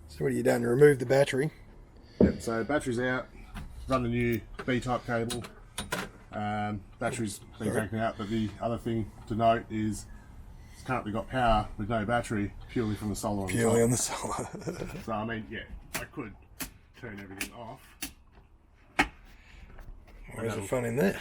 So what have you done? You removed the battery. Yep, so battery's out, run the new B-type cable. Battery's been taken out, but the other thing to note is it's currently got power with no battery, purely from the solar on the Purely top. on the solar. So I mean, yeah, I could turn everything off. Where's the fun in that?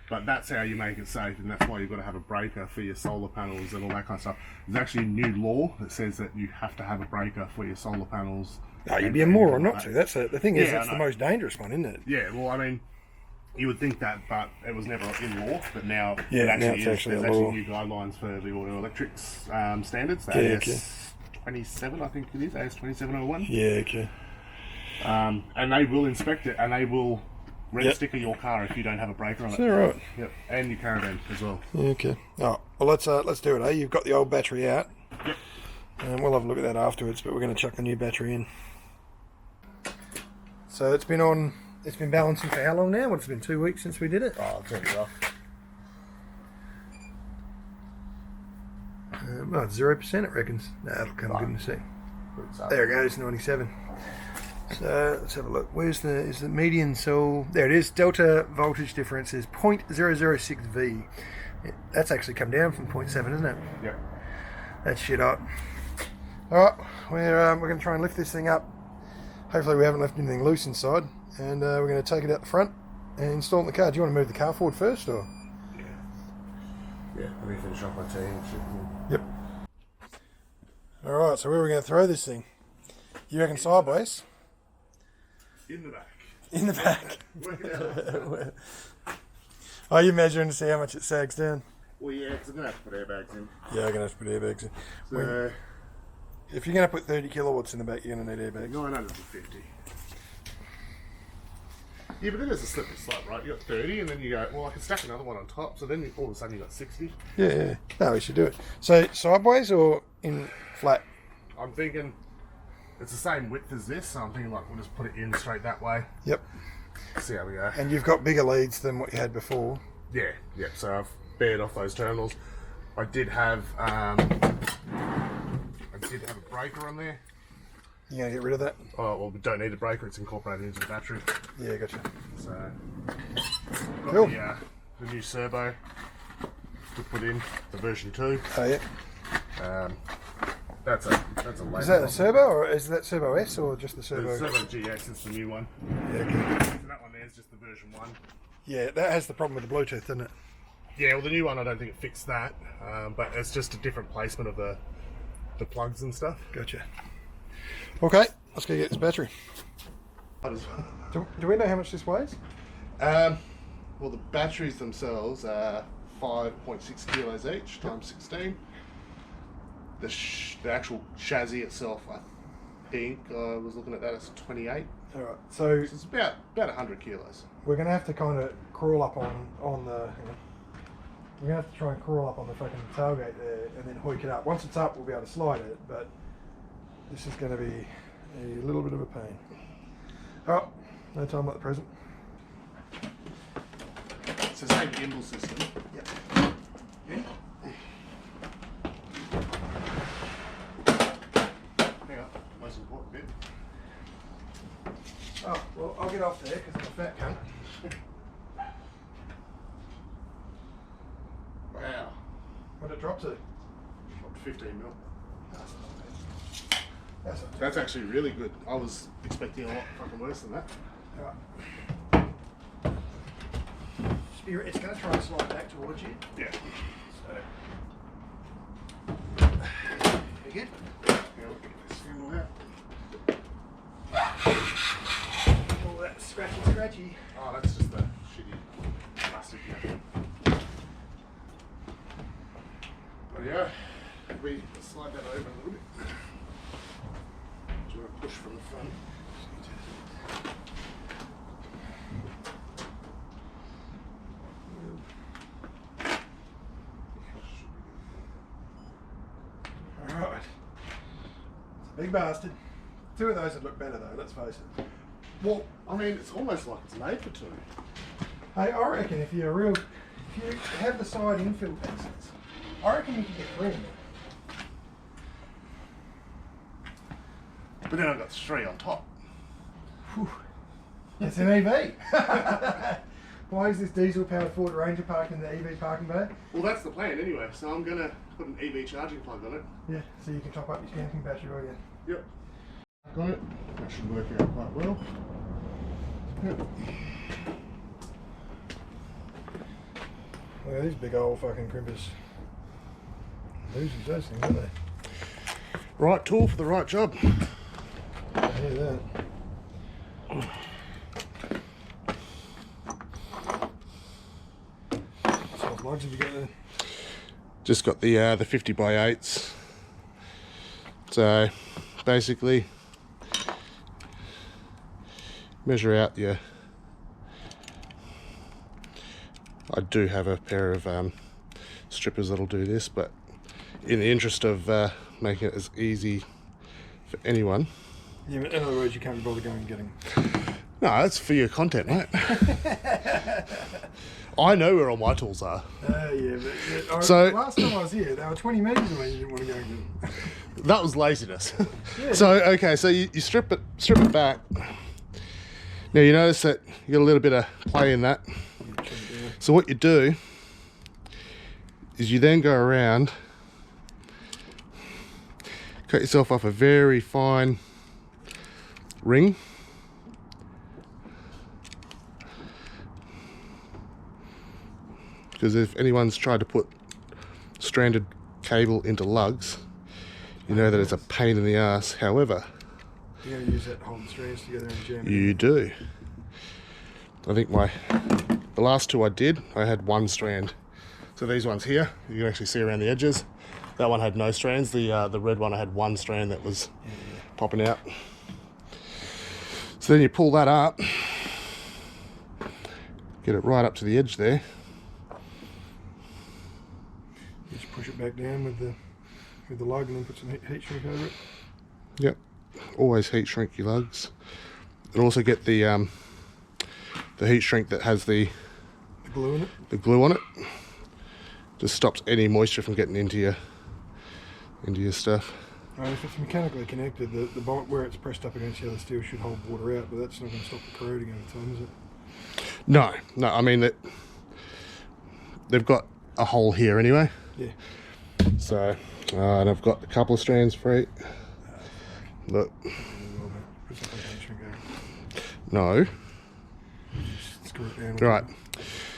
But that's how you make it safe, and that's why you've got to have a breaker for your solar panels and all that kind of stuff. There's actually new law that says that you have to have a breaker for your solar panels. Oh, you'd be a moron not to. That's the thing is, that's the most dangerous one, isn't it? Yeah, well, I mean, you would think that, but it was never in law. But now, yeah, it actually now it's actually there's a law. actually new guidelines for the auto electrics standards. The AS27, I think it is, AS2701. Yeah, okay. And they will inspect it, and they will red sticker your car if you don't have a breaker on it. Is that right? Yep, and your caravan as well. Okay. Oh, well, let's do it. Eh? You've got the old battery out. Yep. And we'll have a look at that afterwards. But we're going to chuck the new battery in. So it's been on. It's been balancing for how long now? What's it been? 2 weeks since we did it. Oh, it's really rough. Well, it's 0%. It reckons. That'll come good in a sec. There it goes, 97. So let's have a look. Where's is the median cell? There it is. Delta voltage difference is 0.006 V. That's actually come down from 0.7, isn't it? Yep. That's shit up. All right, we're going to try and lift this thing up. Hopefully we haven't left anything loose inside, and we're going to take it out the front and install it in the car. Do you want to move the car forward first, or? Yeah. Let me finish off my tea and shit. Yep. All right. So where are we going to throw this thing? You reckon sideways? In the back. In the back. Work it out. Are you measuring to see how much it sags down? Well, yeah, because I'm going to have to put airbags in. Yeah, I'm going to have to put airbags in. So, If you're going to put 30 kilowatts in the back, you're going to need airbags. 950. Yeah, but then there's a slippery slope, right? You got 30, and then you go, well, I can stack another one on top, so then all of a sudden you got 60. Yeah. No, we should do it. So sideways or in flat? I'm thinking it's the same width as this, so I'm thinking like we'll just put it in straight that way. Yep. See how we go. And you've got bigger leads than what you had before. Yeah. So I've bared off those terminals. I did have a breaker on there. You going to get rid of that? Oh, well, we don't need a breaker, it's incorporated into the battery. Yeah, gotcha. So, got Cool. the new Cerbo to put in, the version 2. Oh, yeah. That's a later. Is that a Cerbo, or is that Cerbo S, or just the Cerbo? The Cerbo GX is the new one. Yeah, okay. And that one there is just the version 1. Yeah, that has the problem with the Bluetooth, doesn't it? Yeah, well, the new one, I don't think it fixed that, but it's just a different placement of the plugs and stuff. Gotcha. Okay, let's go get this battery. Do we know how much this weighs? Well, the batteries themselves are 5.6 kilos each, times 16. The actual chassis itself, I think, I was looking at that as 28. All right, so It's about 100 kilos. we're going to have to kind of crawl up on the... We're going to have to try and crawl up on the fucking tailgate there and then hoik it up. Once it's up, we'll be able to slide it, but this is going to be a little bit of a pain. Oh, no time like the present. It's the same gimbal system. Yep. Yeah. Hang on, most important bit. Oh, well, I'll get off there because I'm a fat cunt. Wow. What did it drop to? Dropped 15 mil. That's not bad. That's not bad. That's actually really good. I was expecting a lot fucking worse than that. Alright. It's going to try and slide back towards you. Yeah. So. You good? Yeah, we'll get this handle out. Oh, that's scratchy. Oh, that's just the shitty plastic here. But yeah, if we slide that over a little bit. Do you want to push from the front? Alright. It's a big bastard. 2 of those would look better though, let's face it. Well, I mean, it's almost like it's made for 2. Hey, I reckon if you have the side infill pieces, I reckon you can get 3 in there. But then I've got 3 on top. Whew. It's an EV. Why is this diesel-powered Ford Ranger parked in the EV parking bay? Well, that's the plan anyway, so I'm going to put an EV charging plug on it. Yeah, so you can top up your camping battery while you... Yep. Got it. That should work out quite well. Yep. Look at these big old fucking crimpers. Losers, those things, aren't they? Right tool for the right job. I hear that. What sort of lugs have you got there? Just got the 50 by 8s. So basically, measure out your. I do have a pair of strippers that'll do this, but in the interest of making it as easy for anyone. Yeah, but in other words, you can't be bothered going and getting. No, that's for your content, mate. I know where all my tools are. Yeah, but So last time I was here, they were 20 metres away. You didn't want to go and get them. that was laziness. Yeah. So okay, so you strip it back. Now you notice that you got a little bit of play in that. So what you do is you then go around, cut yourself off a very fine ring. Because if anyone's tried to put stranded cable into lugs, you know that it's a pain in the ass. However, you're going to use that to hold the strands together and jam it. You do. I think the last 2 I did, I had 1 strand. So these ones here, you can actually see around the edges. That one had no strands. The red one, I had 1 strand that was popping out. So then you pull that up, get it right up to the edge there. Just push it back down with the lug and then put some heat shrink over it. Yep, always heat shrink your lugs. And also get the heat shrink that has the glue in it. The glue on it just stops any moisture from getting into your stuff. If it's mechanically connected, the bolt where it's pressed up against the other steel should hold water out, but that's not going to stop it corroding over time, is it? No. I mean they've got a hole here anyway. Yeah. So, and I've got a couple of strands free. Look. No. Screw it down. Right.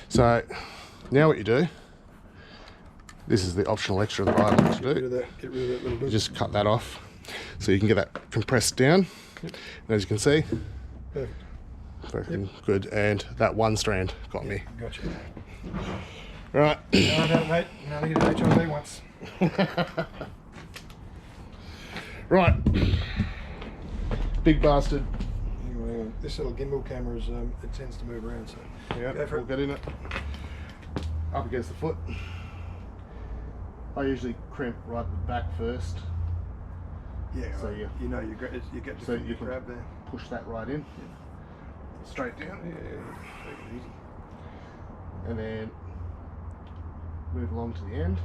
So now what you do, this is the optional extra that I like to do. Get rid of that little bit. You just cut that off so you can get that compressed down. Yep. And as you can see, perfect. Fucking good. And that 1 strand got me. Gotcha. Right. No, mate. You only get an HIV once. Right. Big bastard. Hang on. This little gimbal camera is it tends to move around, so yeah, we'll get in it. Up against the foot. I usually crimp right at the back first. Yeah, so right. You get so you can grab there. Push that right in. Yeah. Straight down. Yeah, take it easy. And then move along to the end.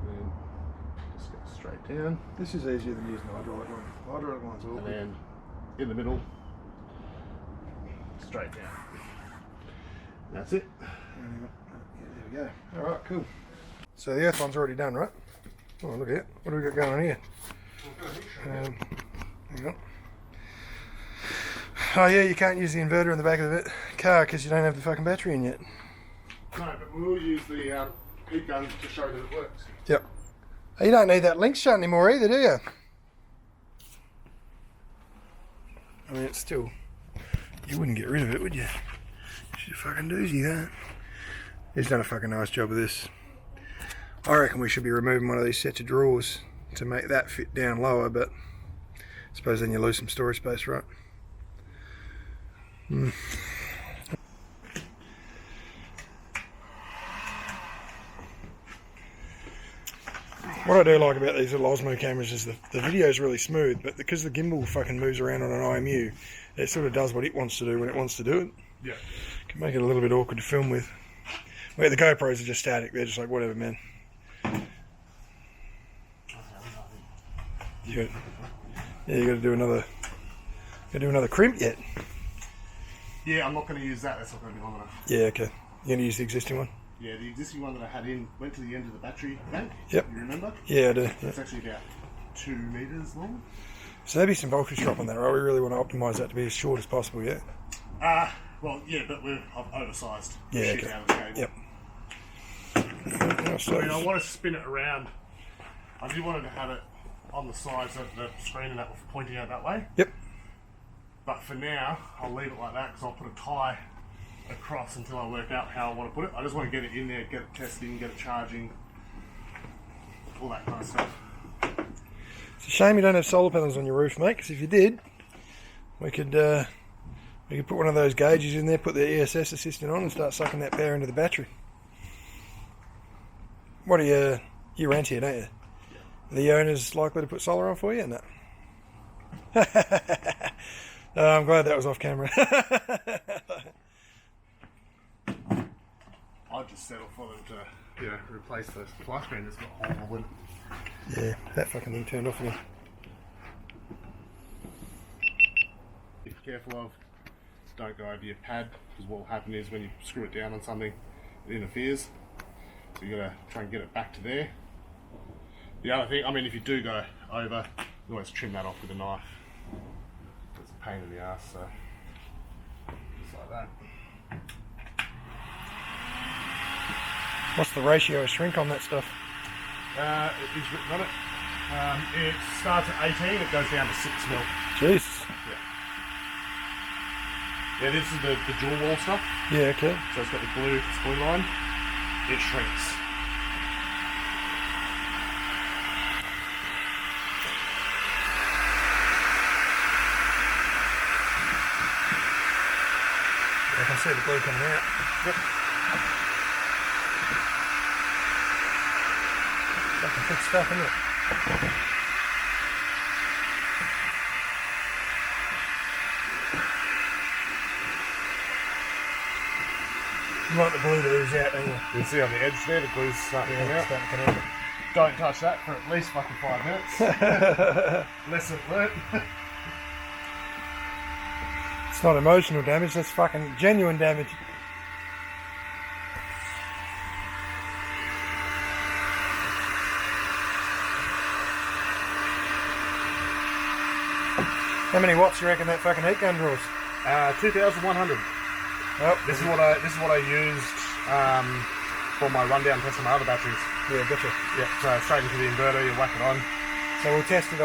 And then just go straight down. This is easier than using the hydraulic one. The hydraulic one's awkward. And then in the middle, straight down. That's it. There we go. Alright, cool. So the earth one's already done, right? Oh, look at it. What do we got going on here? Hang on. Oh yeah, you can't use the inverter in the back of the car because you don't have the fucking battery in yet. No, but we'll use the heat gun to show that it works. Yep. Oh, you don't need that lynx shut anymore either, do you? I mean, it's still... You wouldn't get rid of it, would you? She's a fucking doozy, that. He's done a fucking nice job of this. I reckon we should be removing one of these sets of drawers to make that fit down lower, but I suppose then you lose some storage space, right? What I do like about these little Osmo cameras is the video is really smooth, but because the gimbal fucking moves around on an IMU, it sort of does what it wants to do when it wants to do it. Yeah. Can make it a little bit awkward to film with. Where the GoPros are just static, they're just like, whatever, man. Yeah. Yeah, you got to do another crimp yet. Yeah, I'm not going to use that. That's not going to be long enough. Yeah, okay. You're going to use the existing one? Yeah, the existing one that I had in went to the end of the battery bank. Yep. You remember? Yeah, I do. It's actually about 2 meters long. So there'll be some voltage drop on that, right? We really want to optimise that to be as short as possible, yeah? Well, yeah, but I've oversized Yeah, shit okay. out of the cable. Yep. I mean, I want to spin it around. I do want to have it on the side so that the screen and that was pointing out that way. Yep. But for now, I'll leave it like that because I'll put a tie across until I work out how I want to put it. I just want to get it in there, get it testing, get it charging, all that kind of stuff. It's a shame you don't have solar panels on your roof, mate, because if you did, we could put one of those gauges in there, put the ESS assistant on and start sucking that power into the battery. What are you rent here, don't you? Yeah. Are the owners likely to put solar on for you or not? I'm glad that was off camera. I'd just settle for them to, replace the fly screen that's got a hole in it. Yeah, that fucking thing turned off again. Be careful of, don't go over your pad, because what will happen is when you screw it down on something, it interferes. So you gotta try and get it back to there. The other thing, I mean, if you do go over, you always trim that off with a knife. It's a pain in the ass, so just like that. What's the ratio of shrink on that stuff? It is written on it. It starts at 18, it goes down to 6 mil. Jesus. Yeah, this is the dual wall stuff. Yeah, okay. So it's got the blue line. It shrinks. I can see the glue coming out. Yep. Fucking thick stuff, isn't it? You want the glue to ooze out, don't you? You can see on the edge there, the glue's starting to come out. Starting to come out. Don't touch that for at least fucking 5 minutes. Lesson learnt. It's not emotional damage, that's fucking genuine damage. How many watts do you reckon that fucking heat gun draws? 2,100. Oh, This is what I used for my rundown test on my other batteries. yeah, gotcha. Yeah, so straight into the inverter, you whack it on. So we'll test it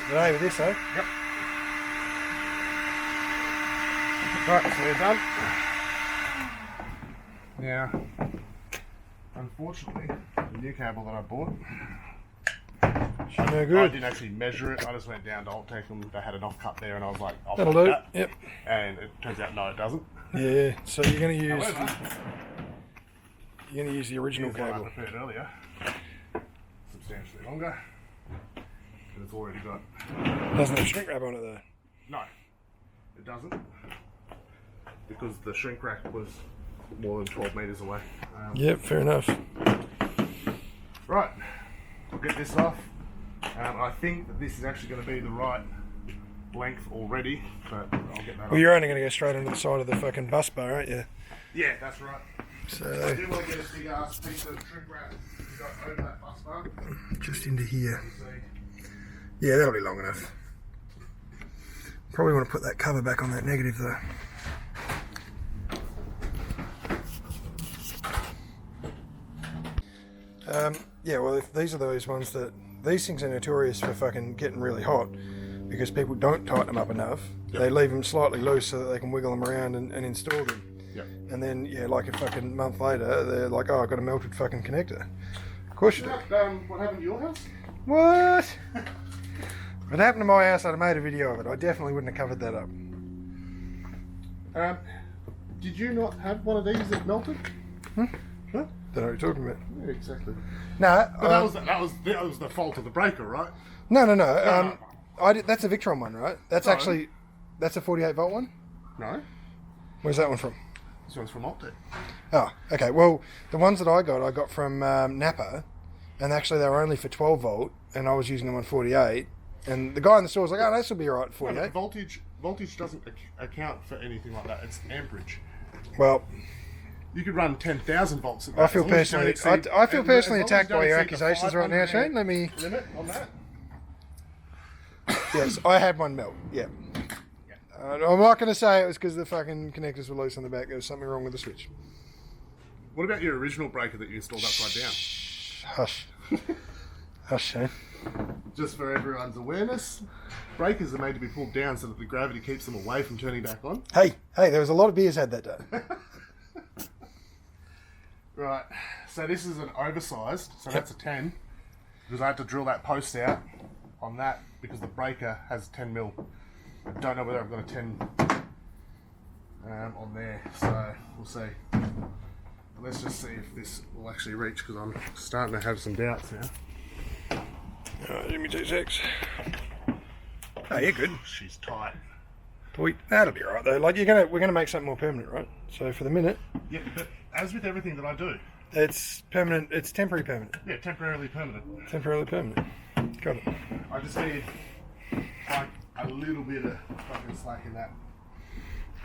today with this, eh? Yep. Right, so we're done. Now, unfortunately, the new cable that I bought, No I good. didn't actually measure it. I just went down to Optech and they had an off-cut there, and I was like, I'll That'll fuck do. that. Yep. And it turns out, no, it doesn't. Yeah. So you're gonna use However, the original here's what I cable. prepared earlier. Substantially longer. And it's already got... Doesn't have shrink wrap on it though. No, it doesn't. Because the shrink rack was more than 12 metres away. Yep. Fair enough. Right, I'll get this off. I think that this is actually going to be the right length already, but I'll get that off. Well, you're only gonna go straight onto the side of the fucking bus bar, aren't you? Yeah, that's right. I So do want to get a big ass piece of shrink wrap got over that bus bar. just into here. You see. Yeah, that'll be long enough. Probably want to put that cover back on that negative though. Yeah, well, if these are those ones that these things are notorious for fucking getting really hot because people don't tighten them up enough. Yep. They leave them slightly loose so that they can wiggle them around and install them. Yep. And then, yeah, like a fucking month later, they're like, oh, I've got a melted fucking connector. Of course you do. What happened to your house? What? If it happened to my house, I'd have made a video of it. I definitely wouldn't have covered that up. Did you not have one of these that melted? Hmm? Huh? Don't know what you're talking about. Yeah, exactly. No, But that was the fault of the breaker, right? no. No. I did, that's a Victron one, right? That's No. actually, that's a 48 volt one? No, Where's that one from? this one's from Optech. Oh, okay. Well, the ones that I got from Napa, and actually they were only for 12 volt, and I was using them on 48, And the guy in the store was like, oh, this will be all right at 48. Voltage doesn't account for anything like that. It's amperage. Well, you could run 10,000 volts. I feel personally, I feel personally attacked by your accusations right now, Shane. Let me limit on that. Yes, I had one melt. Yeah. I'm not going to say it was because the fucking connectors were loose on the back. There was something wrong with the switch. What about your original breaker that you installed upside down? Hush. Hush, Shane. Just for everyone's awareness, breakers are made to be pulled down so that the gravity keeps them away from turning back on. Hey, there was a lot of beers had that day. Right, so this is an oversized, so that's a 10, because I had to drill that post out on that because the breaker has 10 mil. I don't know whether I've got a 10 on there, so we'll see. Let's just see if this will actually reach, because I'm starting to have some doubts now. Alright, give me 2 secs. Oh, you're good. She's tight. Boy, that'll be alright though. Like we're gonna make something more permanent, right? So for the minute. Yeah, but as with everything that I do, it's permanent. It's temporary permanent. Yeah, temporarily permanent. Temporarily permanent. Got it. I just need like a little bit of fucking slack in that.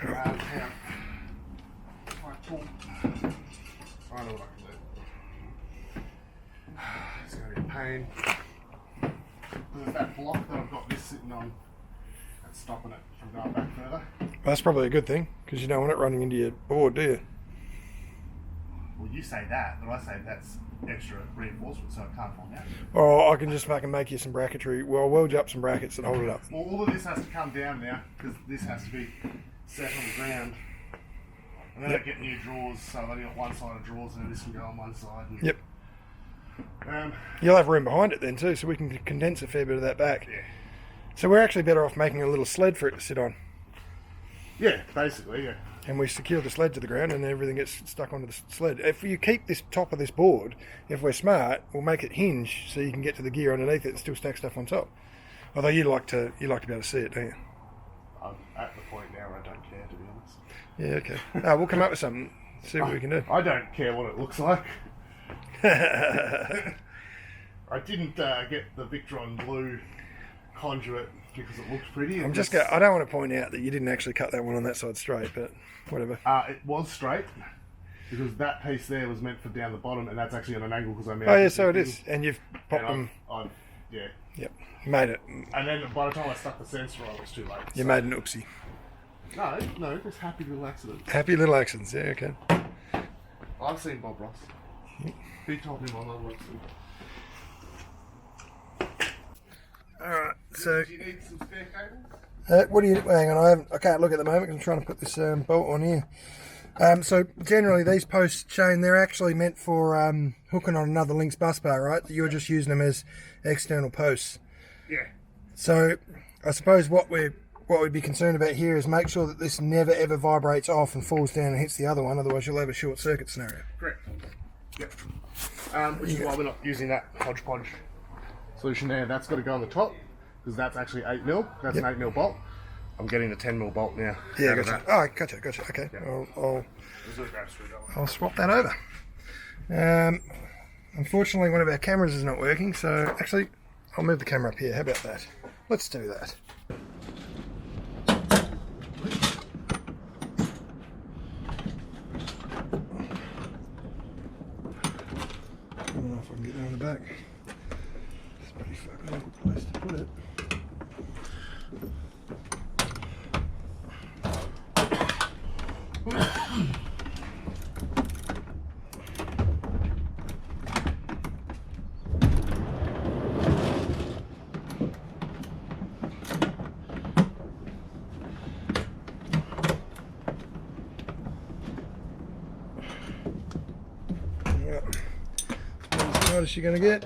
Now, if I pull, I know what I can do. It's going to be a pain. There's that block that I've got this sitting on that's stopping it from going back further. Well, that's probably a good thing, because you don't want it running into your board, do you? Well, you say that, but I say that's extra reinforcement so it can't fall down. Or I can just fucking make you some bracketry. Well, I'll weld you up some brackets and hold it up. Well, all of this has to come down now, because this has to be set on the ground. And then I get new drawers, so I've only got one side of drawers, and this can go on one side. And, yep. You'll have room behind it then too, so we can condense a fair bit of that back. Yeah. So we're actually better off making a little sled for it to sit on. Yeah, basically, yeah. And we secure the sled to the ground and everything gets stuck onto the sled. If you keep this top of this board, if we're smart, we'll make it hinge so you can get to the gear underneath it and still stack stuff on top. Although you like to be able to see it, don't you? I'm at the point now where I don't care, to be honest. Yeah, okay. We'll come up with something, see what we can do. I don't care what it looks like. I didn't get the Victron blue conduit because it looked pretty. I don't want to point out that you didn't actually cut that one on that side straight, but whatever. It was straight because that piece there was meant for down the bottom, and that's actually on an angle because I mounted. Oh yeah, so it is, and you've popped them. Yeah. Yep, made it. And then by the time I stuck the sensor on, it was too late. You made an oopsie. No, just happy little accidents. Happy little accidents, yeah, okay. I've seen Bob Ross. He told me my little accident. Alright, so... Do you need some spare cables? What do you... Hang on, I can't look at the moment because I'm trying to put this bolt on here. So generally these posts, Shane, they're actually meant for hooking on another Lynx bus bar, right? You're just using them as external posts. Yeah. So I suppose what we'd be concerned about here is make sure that this never ever vibrates off and falls down and hits the other one, otherwise you'll have a short circuit scenario. Correct. Yep. Which is why we're not using that hodgepodge solution there. That's got to go on the top because that's actually 8mm. That's an 8mm bolt. I'm getting the 10mm bolt now. Yeah, gotcha. Oh, gotcha. Okay. Yep. I'll swap that over. Unfortunately, one of our cameras is not working, so actually, I'll move the camera up here. How about that? Let's do that. I don't know if I can get that on the back. It's a pretty fucking awkward place to put it. What is she going to get?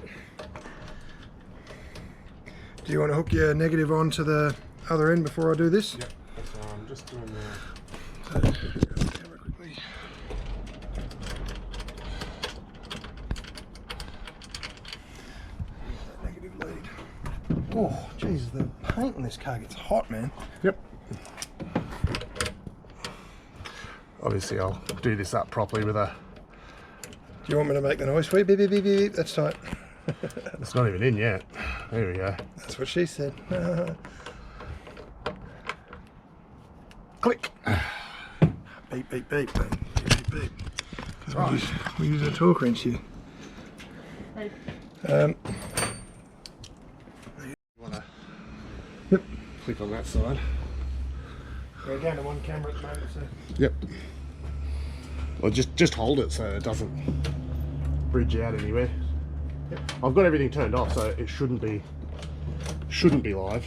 Do you want to hook your negative onto the other end before I do this? Yep, that's what I'm just doing there. So, grab the camera quickly. Negative lead. Oh, Jesus, the paint in this car gets hot, man. Yep. Obviously, I'll do this up properly with a... Do you want me to make the noise for you? Beep, beep, beep, beep. That's tight. It's not even in yet. There we go. That's what she said. Click. Beep, beep, beep. Beep, beep. Right. We use a torque wrench here. Hey. Um, You want to Yep. click on that side? We're down to one camera at the moment, so. Yep. Well, just hold it so it doesn't bridge out anywhere. Yep. I've got everything turned off, so it shouldn't be live.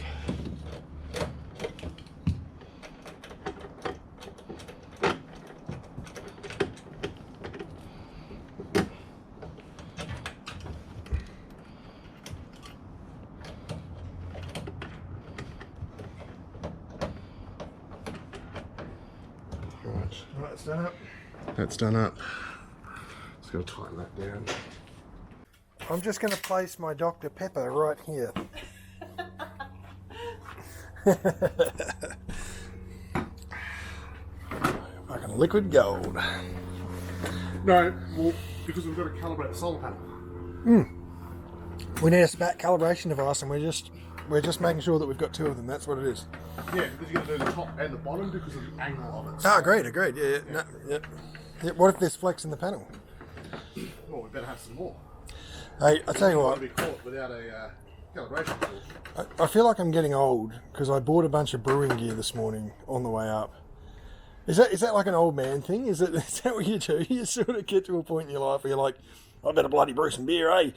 Right, it's done up. That's done up. Just going to tighten that down. I'm just going to place my Dr. Pepper right here. Fucking liquid gold. No, well, because we've got to calibrate the solar panel. We need a SPAT calibration device, and we're just making sure that we've got two of them. That's what it is. Yeah, because you're going to do the top and the bottom because of the angle of it. Ah, agreed. Yeah, yeah. No, yep. Yeah, what if there's flex in the panel? Well, we better have some more. Hey, I tell you I don't what. want to be caught without a calibration tool. I feel like I'm getting old because I bought a bunch of brewing gear this morning on the way up. Is that like an old man thing? Is that what you do? You sort of get to a point in your life where you're like, I better bloody brew some beer, eh?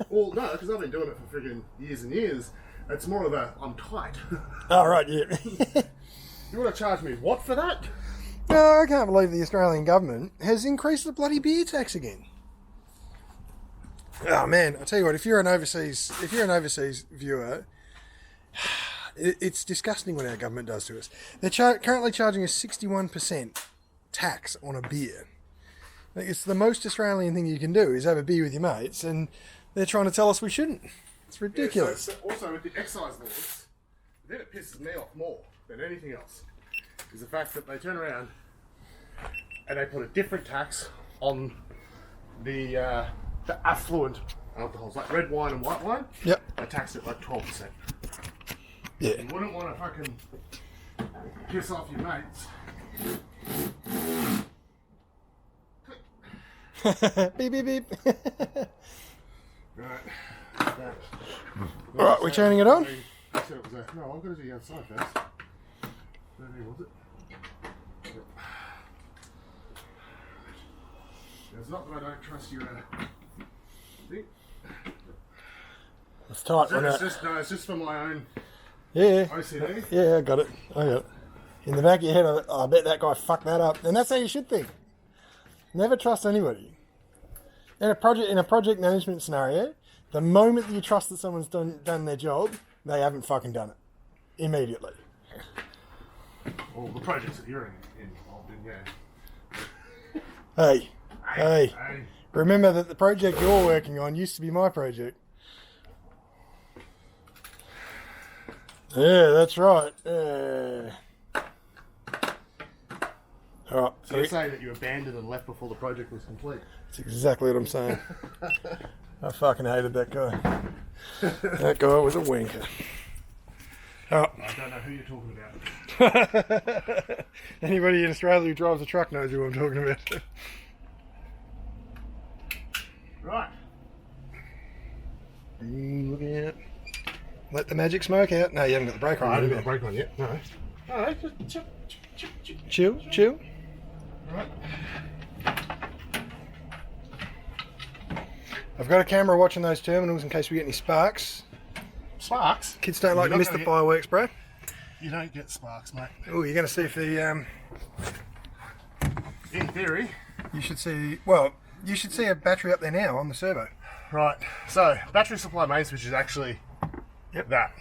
Well, no, because I've been doing it for friggin' years and years. It's more of a, I'm tight. Oh, right, yeah. You want to charge me what for that? No, I can't believe the Australian government has increased the bloody beer tax again. Oh man, I tell you what, if you're an overseas viewer, it's disgusting what our government does to us. They're currently charging us 61% tax on a beer. Like, it's the most Australian thing you can do is have a beer with your mates, and they're trying to tell us we shouldn't. It's ridiculous. Yeah, so also with the excise laws, the thing that pisses me off more than anything else is the fact that they turn around and they put a different tax on the affluent alcohols, like red wine and white wine. Yep. They tax it like 12%. Yeah. You wouldn't want to fucking piss off your mates. Beep, beep, beep. Right. Alright, we're turning it on? No, I've got to do the outside first. Where was it? It's not that I don't trust your thing. It's tight. It's just for my own Yeah. OCD. Yeah, I got it. In the back of your head, I bet that guy fucked that up. And that's how you should think. Never trust anybody. In a project management scenario, the moment that you trust that someone's done their job, they haven't fucking done it. Immediately. Well, the projects that you're involved in, yeah. Hey. Remember that the project you're working on used to be my project. Yeah, that's right. Alright. So you're saying that you abandoned and left before the project was complete? That's exactly what I'm saying. I fucking hated that guy. That guy was a wanker. Oh. I don't know who you're talking about. Anybody in Australia who drives a truck knows who I'm talking about. Right. Look at. Let the magic smoke out. No, you haven't got the brake on. I haven't have got you? a brake on yet. No. Alright, just Chill. Right. I've got a camera watching those terminals in case we get any sparks. Sparks? Kids don't like to miss the fireworks, bro. You don't get sparks, mate. Oh, you're going to see if the... In theory. You should see a battery up there now on the Cerbo. Right. So, battery supply main switch is actually that.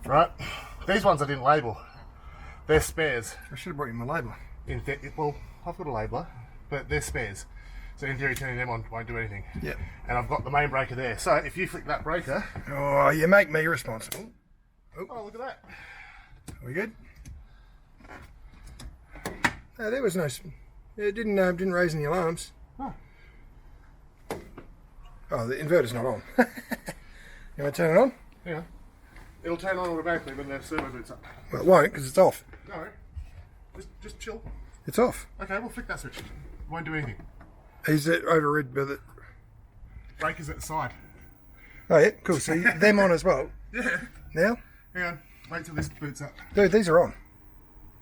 Right? These ones I didn't label. They're spares. I should have brought you my labeler. Well, I've got a labeler, but they're spares. So in theory, turning them on won't do anything. Yep. And I've got the main breaker there. So if you flick that breaker... Oh, you make me responsible. Oh, look at that. Are we good? No, there was no... It didn't raise any alarms. Oh. Oh, the inverter's not on. You want to turn it on? Hang on. It'll turn on automatically when the servo boots up. Well, it won't because it's off. No. Just chill. It's off. Okay, we'll flick that switch. It won't do anything. Is it overrid with it? Brake is at the side. Oh yeah, cool. So them on as well. Yeah. Now? Hang on. Wait till this boots up. Dude, these are on.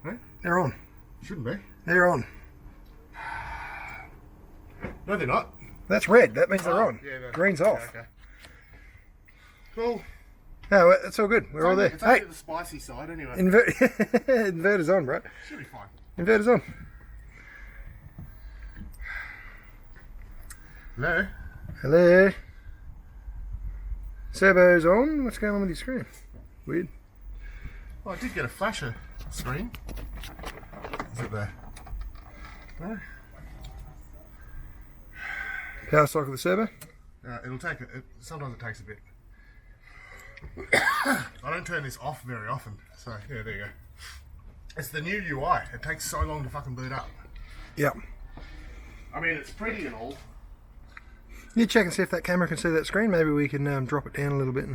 Huh? They're on. Shouldn't be. They're on. No, they're not. That's red. That means they're on. Yeah, Green's off. Okay. Cool. No, it's all good. We're all there. It's only the spicy side anyway. Inverter's on, bro. Should be fine. Inverter's on. Hello? Hello. Cerbo's on. What's going on with your screen? Weird. Well, I did get a flasher screen. Is it there? No? Power cycle the servo. It'll take sometimes it takes a bit. I don't turn this off very often, so yeah, there you go. It's the new UI. It takes so long to fucking boot up. Yep. I mean, it's pretty and all. You check and see if that camera can see that screen. Maybe we can drop it down a little bit.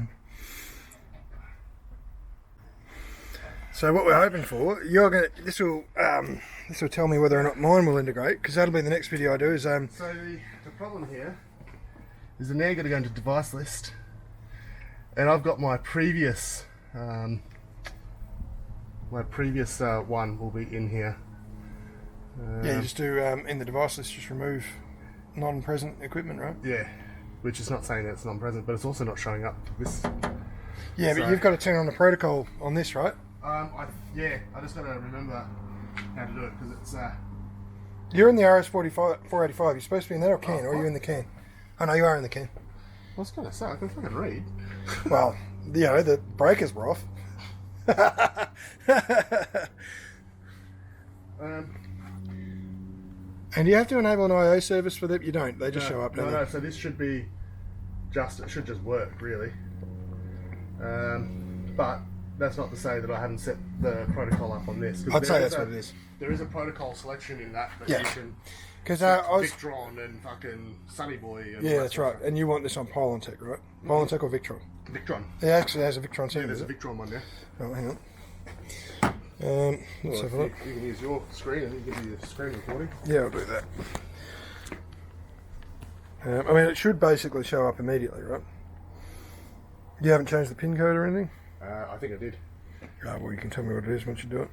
So what we're hoping for, this will tell me whether or not mine will integrate, because that'll be the next video I do. Is So the problem here is the now got to go into device list, and I've got my previous one will be in here. Yeah, you just do in the device list, just remove non-present equipment, right? Yeah, which is not saying that it's non-present, but it's also not showing up this. Yeah, but you've got to turn on the protocol on this, right? I just got to remember how to do it because it's. You're in the RS-485. You're supposed to be in that or can, or are you in the can? Oh no, you are in the can. I was going to say I can fucking read. Well, you know the breakers were off. And you have to enable an I/O service for them. You don't. They just show up. Don't No. So this should be it should just work really. But that's not to say that I haven't set the protocol up on this. I'd say that's what it is. There is a protocol selection in that Yeah. you can. Because I was. Victron and fucking Sunny Boy. And Yeah, that's right. And you want this on Pylon-Tech, right? Pylon-Tech or Victron? Victron. It actually has a Victron too. Yeah, there's a Victron one there. Oh, hang on. Let's have a look. You can use your screen and you can do your screen recording. Yeah, I'll do that. I mean, it should basically show up immediately, right? You haven't changed the pin code or anything? I think I did. Oh, well, you can tell me what it is once you do it.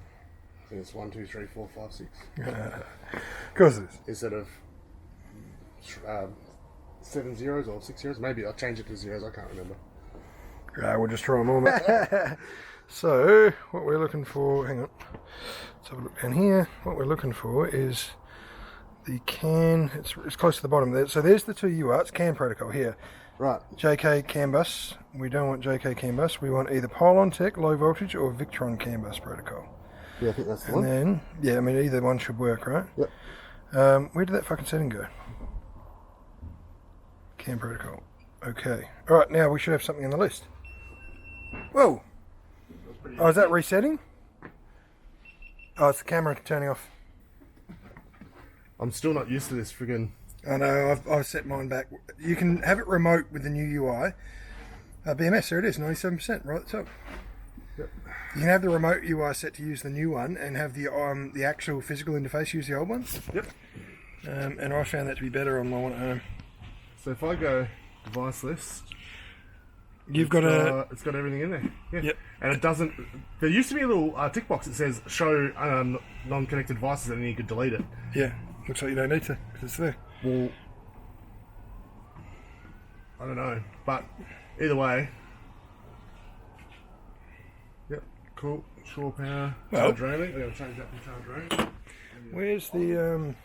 I think it's 1, 2, 3, 4, 5, 6. Of course it is. Instead of 7 zeros or 6 zeros. Maybe I'll change it to zeros. I can't remember. We'll just try them all, mate. So, what we're looking for, hang on, let's have a look down here. What we're looking for is the CAN, it's close to the bottom there. So there's the two UARTs, CAN protocol here. Right. JK CAN bus, we don't want JK CAN bus, we want either Pylon-Tech low voltage or Victron CAN bus protocol. Yeah, I think that's the And one. then, yeah, I mean either one should work, right? Yep. Where did that fucking setting go? CAN protocol. Okay. Alright, now we should have something on the list. Whoa! Oh, is that resetting? Oh, it's the camera turning off. I'm still not used to this friggin'. I know, I've set mine back. You can have it remote with the new UI. BMS, there it is, 97%, right at the top. Yep. You can have the remote UI set to use the new one and have the actual physical interface use the old one. Yep. And I found that to be better on my one at home. So if I go device list, You've got a... it's got everything in there. Yeah. Yep. And it doesn't. There used to be a little tick box that says show non-connected devices, and then you could delete it. Yeah, looks like you don't need to, because it's there. Well, I don't know, but either way. Yep. Cool. Shore power. Well, charge railing. I'm going to change that from charge railing. Where's the...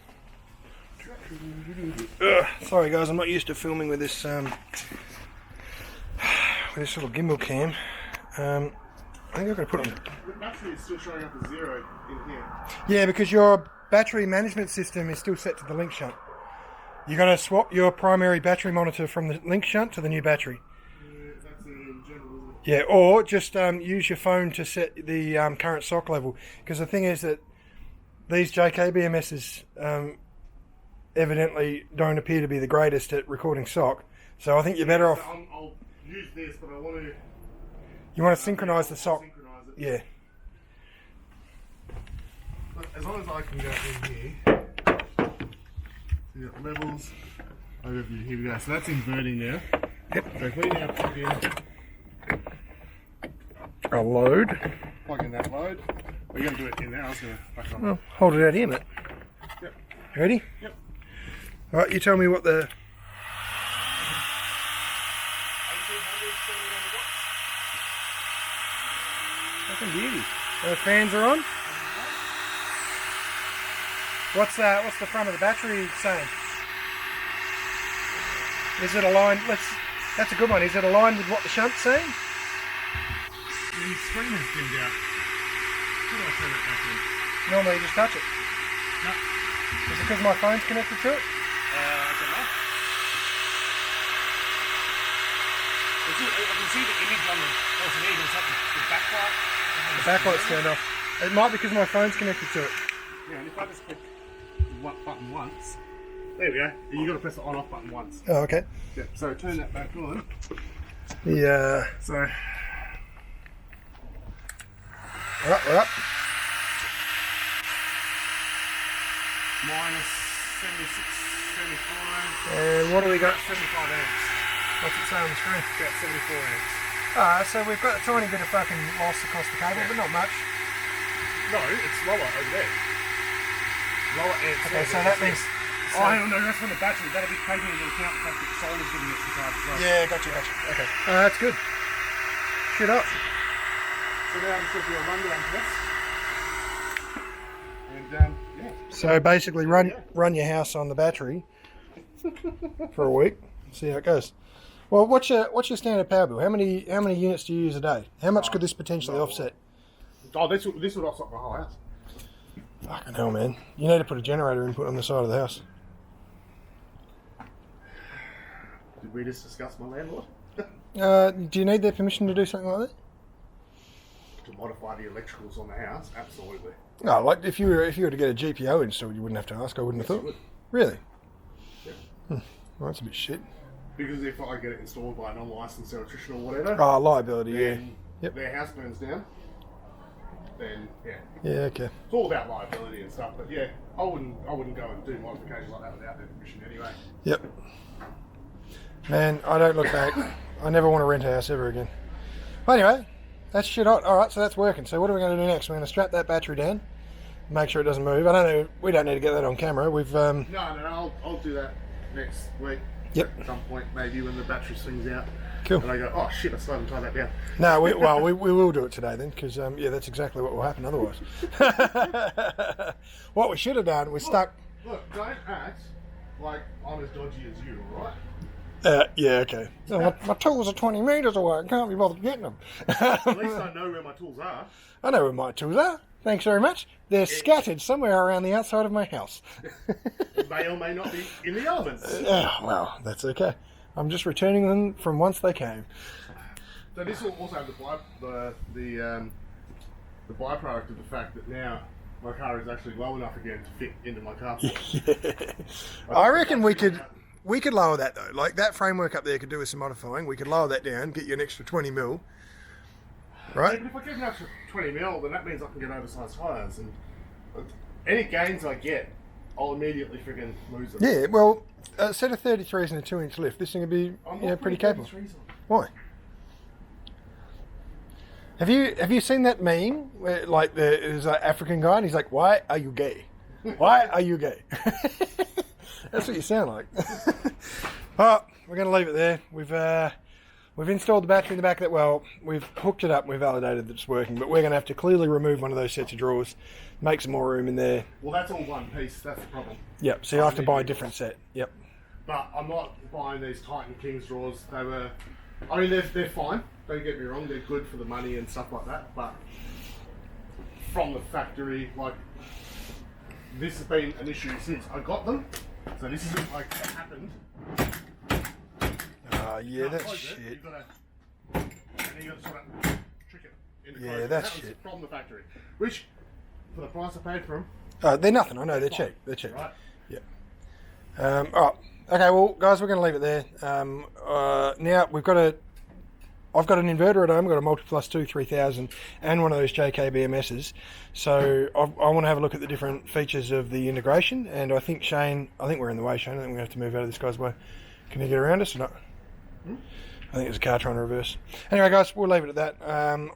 sorry guys, I'm not used to filming with this little gimbal cam. I think I've got to put on... The battery is still showing up as 0 in here. Yeah, because your battery management system is still set to the lynx shunt. You've got to swap your primary battery monitor from the lynx shunt to the new battery. That's in general, isn't it? Yeah, or just use your phone to set the current SOC level. Because the thing is that these JK BMSs evidently don't appear to be the greatest at recording SOC. So I think you're better off... I'll use this, but I want to... You want to synchronise the sock? Synchronise it. Yeah. But as long as I can go in here, so you got levels, overview, here we go. So that's inverting now. Yep. So if we now plug in A load. plug in that load. We're going to do it in there. I was going to back on. Well, hold it out here, mate. Yep. Ready? Yep. All right, you tell me what the... 1870 Fucking beauty. The fans are on. What's the front of the battery saying? Is it aligned? That's a good one. Is it aligned with what the shunt's saying? The screen is dimmed out. How do I turn it back in? Normally you just touch it. No. Is it because my phone's connected to it? I don't know. I can see the image on the LCD. There's something. The backlight. The backlight's turned off. It might be because my phone's connected to it. Yeah, and if I just click the button once, there we go. You got to press the on/off button once. Oh, okay. Yeah. So turn that back on. Yeah. So We're up. minus 76, 75. And what do we got? 75 amps. What's it say on the screen? About 74 amps. So we've got a tiny bit of fucking loss across the cable, but not much. No, it's lower over there. Lower amps. Okay, so that means... Oh, hang on, no, that's from the battery. That'll be taken into account the fact that the solar's giving it some charge as well. Yeah, gotcha. Okay. That's good. Shit up. So now I'm just going to do a rundown test. And, yeah. So basically run your house on the battery for a week, see how it goes. Well, what's your standard power bill? How many units do you use a day? How much could this potentially offset? Oh, this would offset my whole house. Fucking hell, man. You need to put a generator input on the side of the house. Did we just discuss my landlord? Do you need their permission to do something like that? To modify the electricals on the house? Absolutely. No, like if you were to get a GPO installed, you wouldn't have to ask. I wouldn't have thought. Would. Really? Yeah. Well, that's a bit shit. Because if I get it installed by a non-licensed electrician or whatever, Oh, liability. Yeah. then their house burns down, then yeah. Yeah. Okay. It's all about liability and stuff, but yeah, I wouldn't go and do modifications like that without their permission anyway. Yep. Man, I don't look back. I never want to rent a house ever again. Well, anyway, that's shit hot. All right, so that's working. So what are we going to do next? We're going to strap that battery down, make sure it doesn't move. I don't know. We don't need to get that on camera. We've No, I'll do that next week. Yep. At some point, maybe when the battery swings out. Cool. And I go, oh shit, I still haven't tied that down. No, we will do it today then, because yeah, that's exactly what will happen otherwise. What we should have done was stuck. Look, don't act like I'm as dodgy as you, alright? Yeah, okay. Oh, my tools are 20 metres away. I can't be bothered getting them. At least I know where my tools are. I know where my tools are. Thanks very much. They're scattered somewhere around the outside of my house. May or may not be in the elements. Well, that's okay. I'm just returning them from whence they came. So this will also have the byproduct of the fact that now my car is actually low enough again to fit into my carport. Yeah. I reckon we could lower that though. Like that framework up there could do with some modifying. We could lower that down, get you an extra 20 mil. Right? Yeah, but if I get an extra 20 mil, then that means I can get oversized tyres, and any gains I get, I'll immediately friggin' lose them. Yeah, well, a set of 33s and a 2-inch lift, this thing would be pretty capable. Why? Have you seen that meme where like there's an African guy and he's like, "Why are you gay? Why are you gay?" That's what you sound like. Well, we're going to leave it there. We've installed the battery in the back of that. Well, we've hooked it up and we've validated that it's working, but we're going to have to clearly remove one of those sets of drawers, make some more room in there. Well, that's all one piece. That's the problem. Yep. So you have to buy a different set. Yep. But I'm not buying these Titan Kings drawers. I mean, they're fine. Don't get me wrong. They're good for the money and stuff like that. But from the factory, like, this has been an issue since I got them. So this isn't like it happened. Yeah, that's shit. You've got to sort of trick it into Yeah, that's that was shit. from the factory. Which, for the price I paid for them, They're nothing. I know they're cheap. They're cheap. right? Yep. All right. Okay. Well, guys, we're going to leave it there. Now we've got to I've got an inverter at home. I've got a multiplus 2 3000 and one of those JKBMSs. So I want to have a look at the different features of the integration. And I think Shane, I think we're in the way, Shane. I think we're going to have to move out of this guy's way. Can you get around us or not? I think there's a car trying to reverse. Anyway, guys, we'll leave it at that.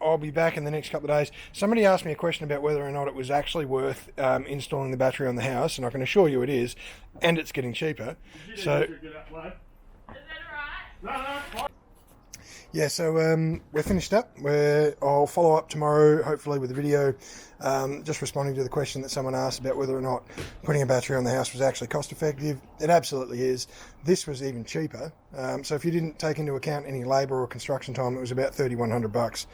I'll be back in the next couple of days. Somebody asked me a question about whether or not it was actually worth installing the battery on the house, and I can assure you it is, and it's getting cheaper. So, Is that alright? No. yeah, so we're finished up. I'll follow up tomorrow, hopefully, with a video just responding to the question that someone asked about whether or not putting a battery on the house was actually cost effective. It absolutely is. This was even cheaper. So if you didn't take into account any labour or construction time, it was about $3,100,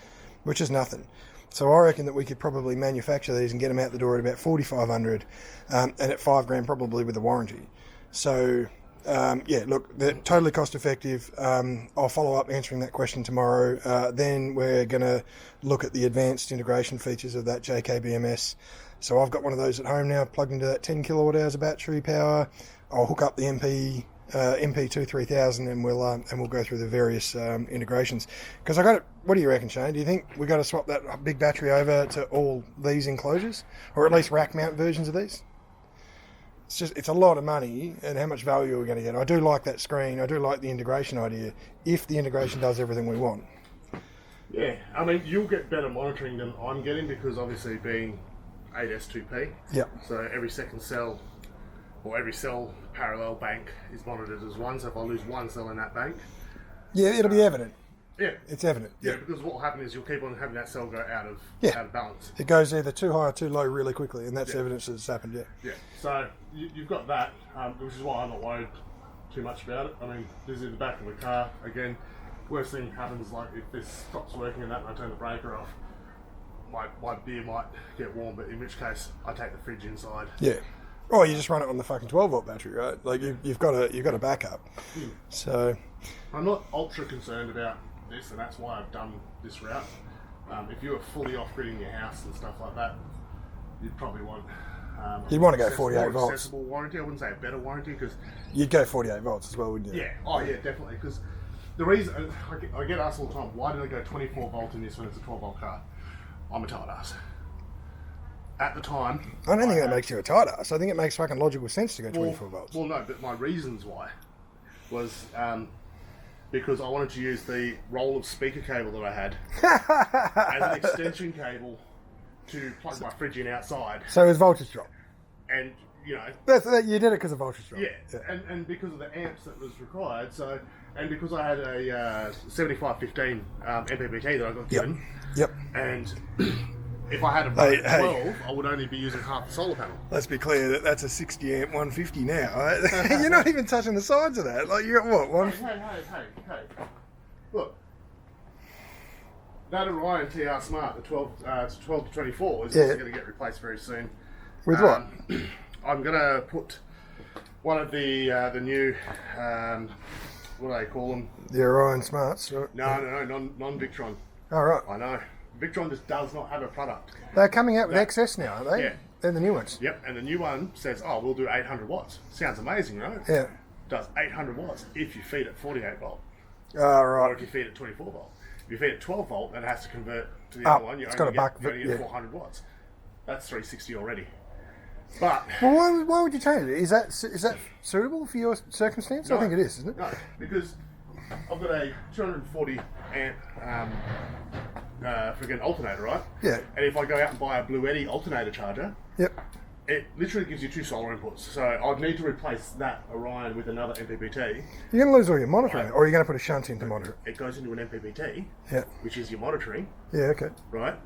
which is nothing. So I reckon that we could probably manufacture these and get them out the door at about $4,500 and at $5,000 probably with a warranty. So yeah, look, they're totally cost effective. I'll follow up answering that question tomorrow. Then we're going to look at the advanced integration features of that JKBMS. So I've got one of those at home now, plugged into that 10 kilowatt hours of battery power. I'll hook up the MPPT 3000 and we'll go through the various integrations. Because what do you reckon, Shane? Do you think we got to swap that big battery over to all these enclosures, or at least rack mount versions of these? It's a lot of money, and how much value are we going to get? I do like that screen. I do like the integration idea, if the integration does everything we want. Yeah, I mean, you'll get better monitoring than I'm getting, because obviously being 8S2P, Yep. so every second cell or every cell parallel bank is monitored as one. So if I lose one cell in that bank, Yeah, it'll be evident. yeah, It's evident. yeah, because what will happen is you'll keep on having that cell go out of balance. It goes either too high or too low really quickly, and that's evidence that it's happened, Yeah, so you've got that, which is why I'm not worried too much about it. I mean, this is in the back of the car. Again, worst thing happens, like if this stops working and that, and I turn the breaker off, my beer might get warm, but in which case I take the fridge inside. Yeah. Oh, you just run it on the fucking 12 volt battery, right? Like you've got a backup. So I'm not ultra concerned about this, and that's why I've done this route. If you were fully off-gridding your house and stuff like that, you'd probably want you'd want to go 48 volts. Accessible warranty. I wouldn't say a better warranty, because You'd go 48 volts as well, wouldn't you? yeah, oh yeah, definitely. Because the reason I get asked all the time, why did I go 24 volt in this when it's a 12 volt car? I'm a tight ass. At the time, I don't think that makes you a tight ass. I think it makes fucking logical sense to go 24 volts. Well, no, but my reasons why was because I wanted to use the roll of speaker cable that I had as an extension cable to plug my fridge in outside. So his voltage drop. And, you know... You did it because of voltage drop. Yeah. And because of the amps that was required, so... And because I had a 7515 MPPT that I got given. Yep. And if I had a 12, I would only be using half the solar panel. Let's be clear, that's a 60 amp 150 now. Right? You're not even touching the sides of that. Like, you're at what? One? Hey. Look. That Orion TR Smart, the 12 to 24, is also going to get replaced very soon. With what? I'm going to put one of the new, what do they call them? The Orion Smarts? Or? No, non-Victron. Oh, right. I know. Victron just does not have a product. They're coming out with XS now, aren't they? Yeah. They're the new ones. Yep, and the new one says, oh, we'll do 800 watts. Sounds amazing, right? Yeah. Does 800 watts if you feed it 48 volt. Oh, Or right. if you feed it 24 volt. If you feed it 12 volt, then it has to convert to the other one. You only get 400 watts. That's 360 already. But well, why would you change it? Is that suitable for your circumstance? No, I think it is, isn't it? No, because I've got a 240 amp friggin' alternator, right? Yeah. And if I go out and buy a Blue Eddy alternator charger, Yep. it literally gives you 2 solar inputs. So I'd need to replace that Orion with another MPPT. You're going to lose all your monitoring, or are you going to put a shunt in to monitor it? It goes into an MPPT, Yeah. which is your monitoring, Yeah, okay. right?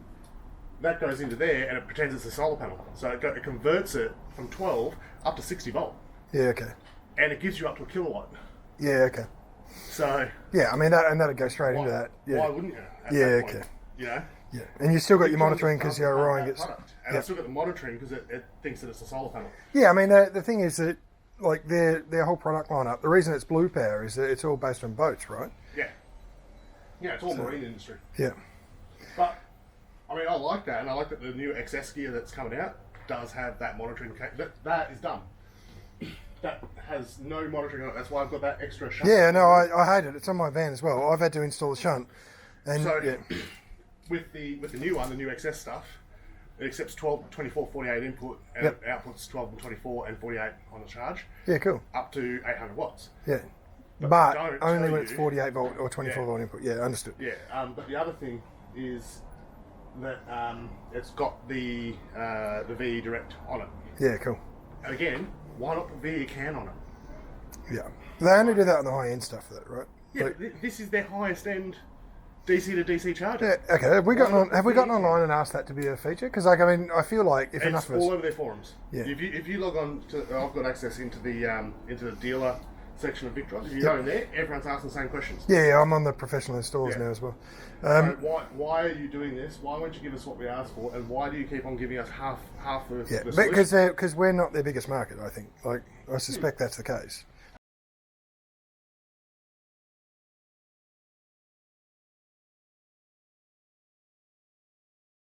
That goes into there and it pretends it's a solar panel. So it converts it from 12 up to 60 volt. Yeah, okay. And it gives you up to a kilowatt. Yeah, okay. So Yeah, I mean, that'd go straight into that. Yeah. why wouldn't you? At Yeah, that point, okay. You know? Yeah. And you still got your Victron monitoring because doesn't your have Orion that gets... product. And I've still got the monitoring because it thinks that it's a solar panel. Yeah, I mean, the thing is that, like, their whole product lineup, the reason it's Blue Power is that it's all based on boats, right? Yeah. Yeah, it's all marine industry. Yeah. But, I mean, I like that, and I like that the new XS gear that's coming out does have that monitoring. That is dumb. That has no monitoring on it. That's why I've got that extra shunt. Yeah, no, I hate it. It's on my van as well. I've had to install a shunt And So yeah, with the new one, the new XS stuff, it accepts 12, 24, 48 input, and Yep. it outputs 12 and 24 and 48 on the charge, yeah, cool. up to 800 watts. Yeah, But but don't only tell when it's you- 48 volt or 24 Yeah. volt input. Yeah, understood. Yeah, but the other thing is that it's got the VE Direct on it. Yeah, cool. And again, why not put VE CAN on it? Yeah, they only do that on the high end stuff, though, right? Yeah, Like- this is their highest end DC to DC charger. yeah. Okay. Have we gotten online and asked that to be a feature? Because like, I mean, I feel like if enough It's of us, all over their forums. Yeah. If you log on to, I've got access into the dealer section of Victron. If you Yep. go in there, everyone's asking the same questions. yeah, I'm on the professional installs Yeah. now as well. So why are you doing this? Why won't you give us what we asked for? And why do you keep on giving us half the Yeah, solution? because we're not their biggest market. I think, like, I suspect that's the case.